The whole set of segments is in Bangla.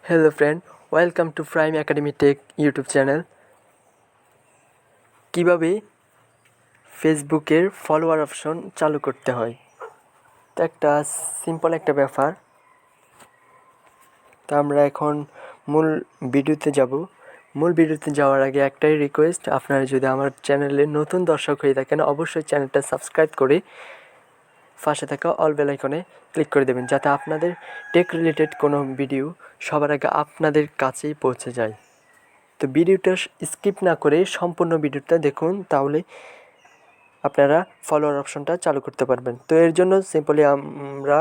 Hello friend, welcome to Prime Academy Tech YouTube channel. কিভাবে ফেসবুকের ফলোয়ার অপশন চালু করতে হয়, তো একটা সিম্পল একটা ব্যাপার। তো আমরা এখন মূল ভিডিওতে যাব। মূল ভিডিওতে যাওয়ার আগে একটাই রিকোয়েস্ট, আপনারা যদি আমার চ্যানেলে নতুন দর্শক হয়ে থাকেন অবশ্যই চ্যানেলটা সাবস্ক্রাইব করে পাশে থাকা অল বেল আইকনে ক্লিক করে দেবেন, যাতে আপনাদের টেক রিলেটেড কোনো ভিডিও সবার আগে আপনাদের কাছেই পৌঁছে যায়। তো ভিডিওটা স্কিপ না করে সম্পূর্ণ ভিডিওটা দেখুন, তাহলে আপনারা ফলোয়ার অপশনটা চালু করতে পারবেন। তো এর জন্য সিম্পলি আমরা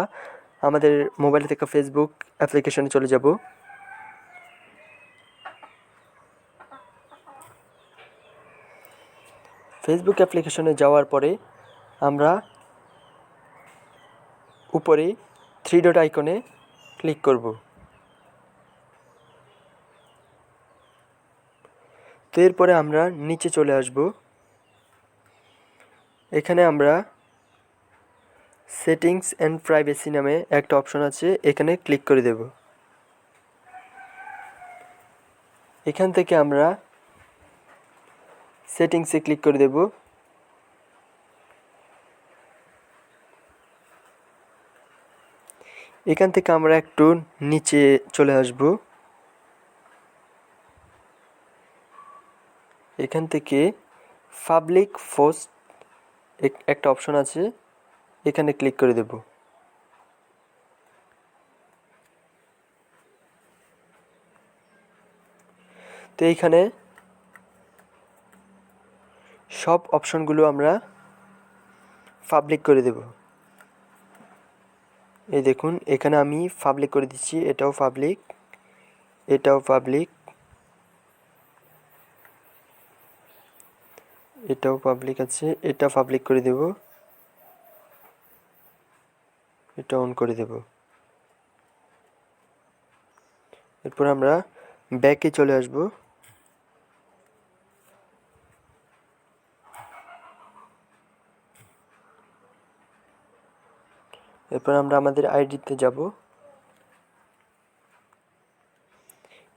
আমাদের মোবাইল থেকে ফেসবুক অ্যাপ্লিকেশনে চলে যাব। ফেসবুক অ্যাপ্লিকেশনে যাওয়ার পরে আমরা উপরে 3 ডট আইকনে ক্লিক করব। তো এরপরে আমরা নিচে চলে আসব। এখানে আমরা সেটিংস অ্যান্ড প্রাইভেসি নামে একটা অপশন আছে, এখানে ক্লিক করে দেব। এখান থেকে আমরা সেটিংসে ক্লিক করে দেব। এখান থেকে আমরা একটু নিচে চলে আসব। এখান থেকে পাবলিক পোস্ট একটা অপশন আছে, এখানে ক্লিক করে দেব। তো এইখানে সব অপশনগুলো আমরা পাবলিক করে দেব। এই দেখুন, এখানে আমি পাবলিক করে দিচ্ছি, এটাও পাবলিক, এটাও পাবলিক, এটাও পাবলিক আছে, এটা পাবলিক করে দেব, এটা অন করে দেব। এরপর আমরা ব্যাকে চলে আসব। এরপর আমরা আমাদের আইডিতে যাব।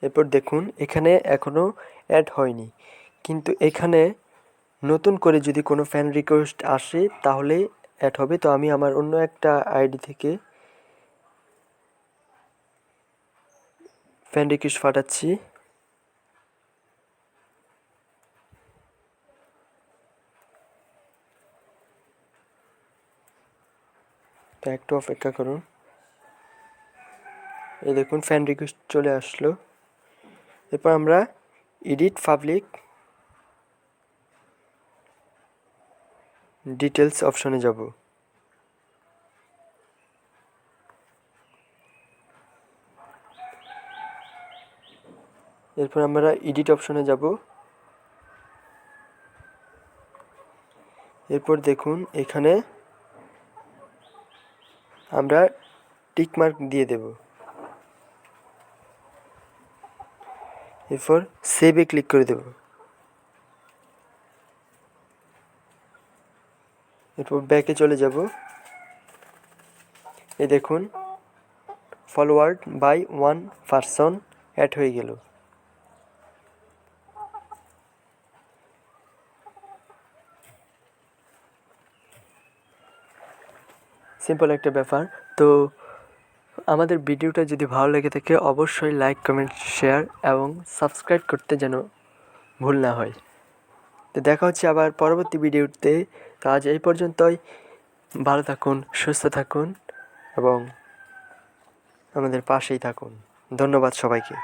এরপর দেখুন, এখানে এখনও অ্যাড হয়নি, কিন্তু এখানে নতুন করে যদি কোনো ফ্যান রিকোয়েস্ট আসে তাহলে অ্যাড হবে। তো আমি আমার অন্য একটা আইডি থেকে ফ্যান রিকোয়েস্ট পাঠাচ্ছি। তো একটু অপেক্ষা করুন। এই দেখুন, ফ্যান রিকোয়েস্ট চলে আসলো। এরপর আমরা এডিট পাবলিক ডিটেলস অপশনে যাব। এরপর আমরা এডিট অপশনে যাব। এরপর দেখুন, এখানে আমরা টিক মার্ক দিয়ে দেব। এরপর সেভে ক্লিক করে দেব। এরপর ব্যাকে চলে যাব। এই দেখুন, ফলোয়ার্ড বাই 1 পারসন অ্যাড হয়ে গেল। সিম্পল একটা ব্যাপার। তো আমাদের ভিডিওটা যদি ভালো লেগে থাকে অবশ্যই লাইক, কমেন্ট, শেয়ার এবং সাবস্ক্রাইব করতে যেন ভুল না হয়। তো দেখা হচ্ছে আবার পরবর্তী ভিডিওতে। তো আজ এই পর্যন্তই। ভালো থাকুন, সুস্থ থাকুন এবং আমাদের পাশেই থাকুন। ধন্যবাদ সবাইকে।